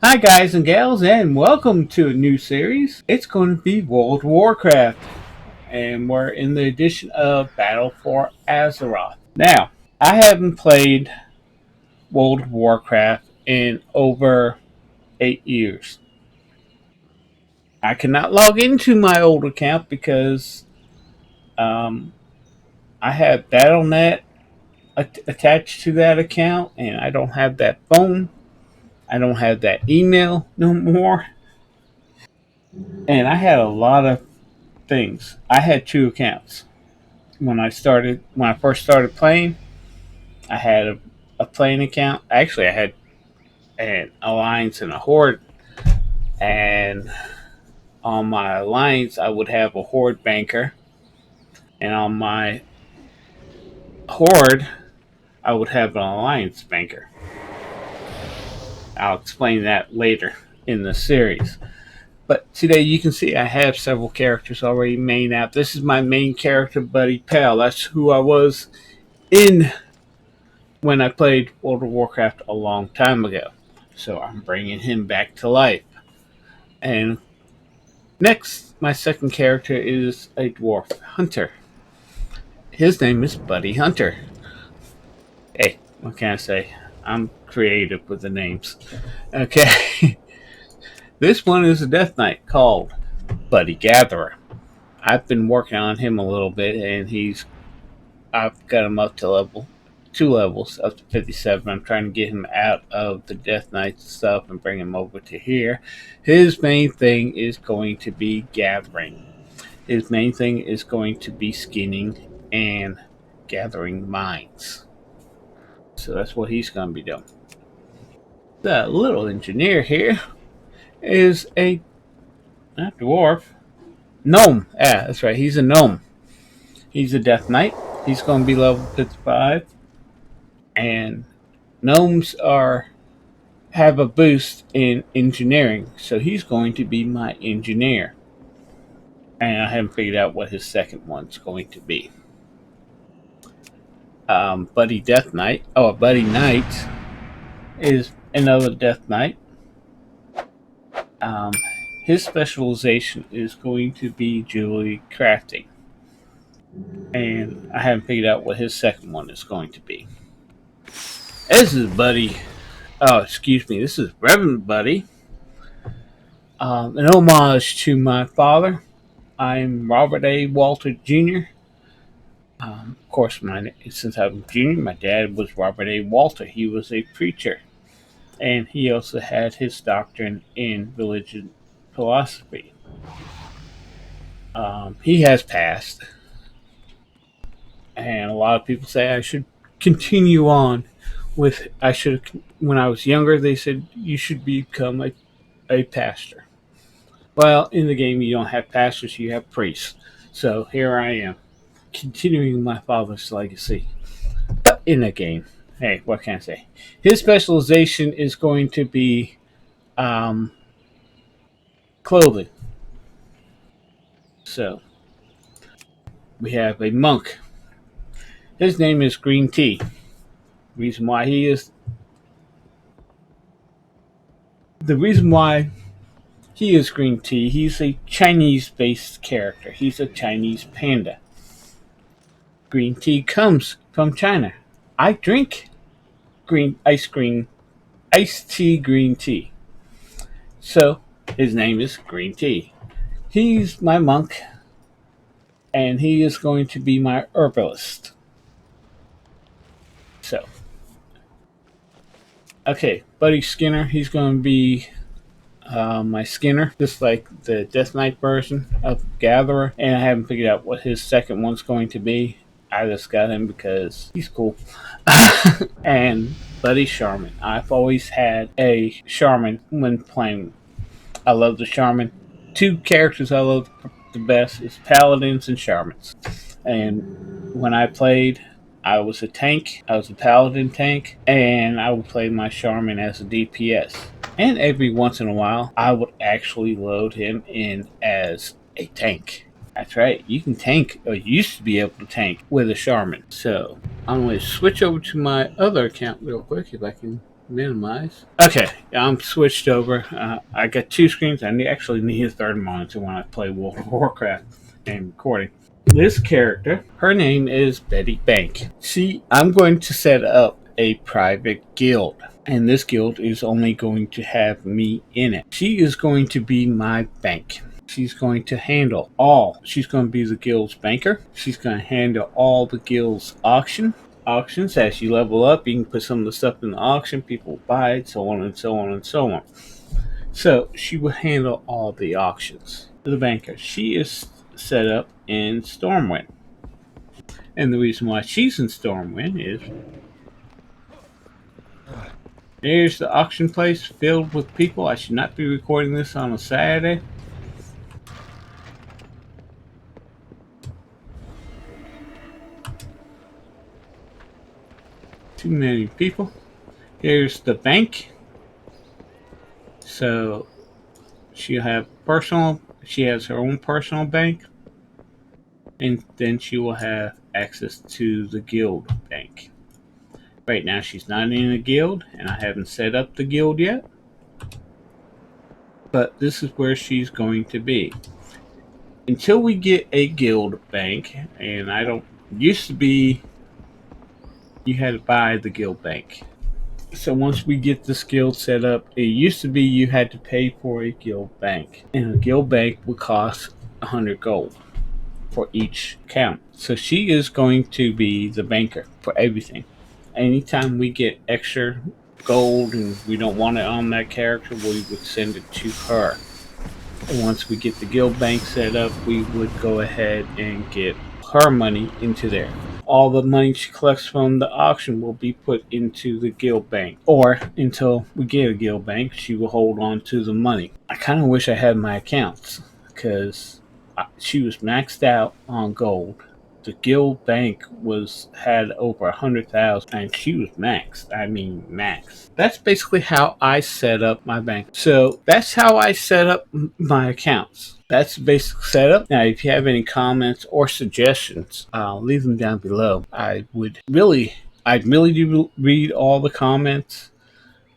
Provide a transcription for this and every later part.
Hi guys and gals, and welcome to a new series. It's going to be World of Warcraft, and we're in the edition of Battle for Azeroth. Now, I haven't played World of Warcraft in over 8 years. I cannot log into my old account because um, I have Battle.net attached to that account, and I don't have that phone. I don't have that email no more. And I had a lot of things. I had two accounts when I first started playing. I had a playing account. Actually, I had an alliance and a horde, and on my alliance I would have a horde banker, and on my horde I would have an alliance banker. I'll explain that later in the series. But today you can see I have several characters already made out. This is my main character, Buddy Pal. That's who I was in when I played World of Warcraft a long time ago. So I'm bringing him back to life. And next, my second character is a dwarf hunter. His name is Buddy Hunter. Hey, what can I say? I'm creative with the names. Okay. This one is a Death Knight called Buddygatherer. I've been working on him a little bit, and I've got him up to level 2 levels, up to 57. I'm trying to get him out of the Death Knight stuff and bring him over to here. His main thing is going to be gathering. His main thing is going to be skinning and gathering mines. So that's what he's going to be doing. The little engineer here is a not dwarf, gnome. Yeah, that's right. He's a gnome. He's a Death Knight. He's going to be level 55. And gnomes have a boost in engineering, so he's going to be my engineer. And I haven't figured out what his second one's going to be. Buddy Knight is another Death Knight. His specialization is going to be jewelry crafting, and I haven't figured out what his second one is going to be. This is Buddy. Oh, excuse me. This is Reverend Buddy. An homage to my father. I'm Robert A. Walter Jr. Of course, since I'm junior, my dad was Robert A. Walter. He was a preacher, and he also had his doctorate in religion philosophy. He has passed, and a lot of people say I should continue on with. When I was younger, they said you should become a pastor. Well, in the game, you don't have pastors, you have priests. So here I am, continuing my father's legacy. But in the game, hey, what can I say? His specialization is going to be clothing. So we have a monk. His name is Green Tea. Reason why he is the reason why he is Green Tea. He's a Chinese-based character. He's a Chinese panda. Green tea comes from China. I drink iced tea green tea. So his name is Green Tea. He's my monk, and he is going to be my herbalist. So, okay, Buddy Skinner. He's going to be my Skinner, just like the Death Knight version of Gatherer, and I haven't figured out what his second one's going to be. I just got him because he's cool. And Buddy Charmin. I've always had a Charmin when playing. I love the Charmin. Two characters I love the best is Paladins and Charmins. And when I played, I was a tank. I was a Paladin tank, and I would play my Charmin as a DPS. And every once in a while, I would actually load him in as a tank. That's right, you can tank, or you used to be able to tank with a Charmin. So, I'm going to switch over to my other account real quick if I can Minimize. Okay, I'm switched over. I got two screens. Actually need a third monitor when I play World of Warcraft and recording. This character, her name is Betty Bank. See, I'm going to set up a private guild, and this guild is only going to have me in it. She is going to be my bank. She's going to handle all. She's going to be the guild's banker. She's going to handle all the guild's auctions. As you level up, you can put some of the stuff in the auction. People buy it, so on and so on and so on. So she will handle all the auctions. The banker. She is set up in Stormwind. And the reason why she's in Stormwind is there's the auction place filled with people. I should not be recording this on a Saturday. Too many people. Here's the bank. So she has her own personal bank, and then she will have access to the guild bank. Right now she's not in a guild, and I haven't set up the guild yet, but this is where she's going to be until we get a guild bank. And I don't used to be you had to buy the guild bank. So once we get this guild set up, it used to be you had to pay for a guild bank, and a guild bank would cost 100 gold for each account. So she is going to be the banker for everything. Anytime we get extra gold and we don't want it on that character, we would send it to her. And once we get the guild bank set up, we would go ahead and get her money into there. All the money she collects from the auction will be put into the guild bank, or until we get a guild bank, she will hold on to the money. I kind of wish I had my accounts, because she was maxed out on gold. The guild bank had over 100,000, and she was maxed. I mean, maxed. That's basically how I set up my bank. So that's how I set up my accounts. That's the basic setup. Now, if you have any comments or suggestions, leave them down below. I'd really do read all the comments.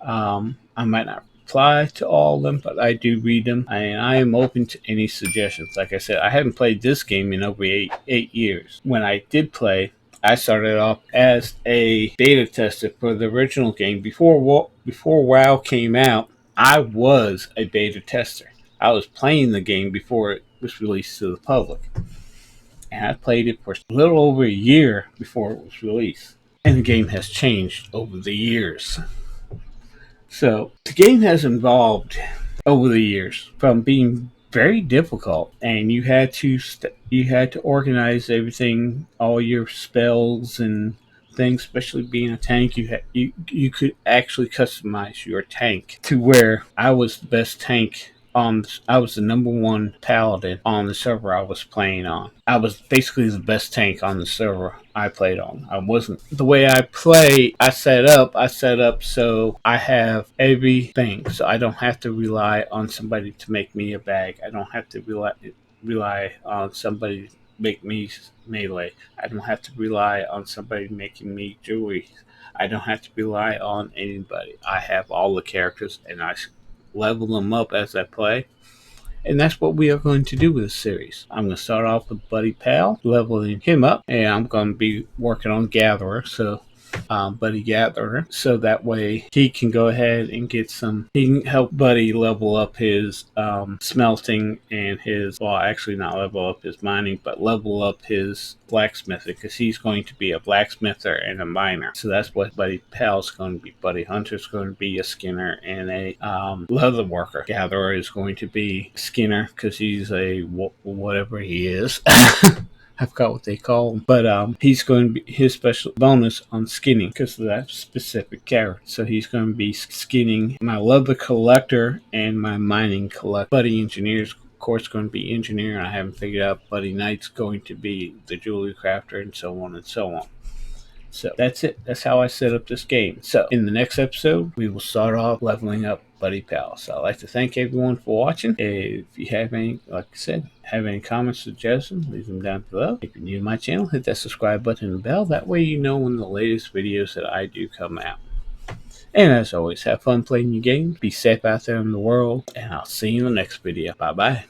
I might not reply to all of them, but I do read them, and I am open to any suggestions. Like I said, I haven't played this game in over eight years. When I did play, I started off as a beta tester for the original game. Before WoW came out, I was a beta tester. I was playing the game before it was released to the public, and I played it for a little over a year before it was released. And the game has changed over the years. So the game has evolved over the years from being very difficult, and you had to organize everything, all your spells and things. Especially being a tank, you could actually customize your tank to where I was the best tank. I was the number one paladin on the server I was playing on. I was basically the best tank on the server I played on. I wasn't. The way I play, I set up so I have everything. So I don't have to rely on somebody to make me a bag. I don't have to rely on somebody to make me melee. I don't have to rely on somebody making me jewelry. I don't have to rely on anybody. I have all the characters, and I level them up as I play. And that's what we are going to do with this series. I'm going to start off with Buddy Pal, leveling him up, and I'm going to be working on Gatherer, so Buddygatherer, so that way he can go ahead and he can help Buddy level up his smelting and actually not level up his mining, but level up his blacksmithing, because he's going to be a blacksmither and a miner. So that's what Buddy Pal's going to be. Buddy Hunter's going to be a skinner and a leather worker. Gatherer is going to be skinner, because he's a whatever he is. I forgot what they call him, but he's going to be his special bonus on skinning because of that specific character. So he's going to be skinning my leather collector and my mining collector. Buddy Engineer's, of course, going to be engineer. I haven't figured out. Buddy Knight's going to be the jewelry crafter, and so on and so on. So that's it. That's how I set up this game. So in the next episode, we will start off leveling up Buddy Pal. So I'd like to thank everyone for watching. If you have any, like I said, have any comments, suggestions, leave them down below. If you're new to my channel, hit that subscribe button and bell. That way you know when the latest videos that I do come out. And as always, have fun playing your game, be safe out there in the world, and I'll see you in the next video. Bye bye.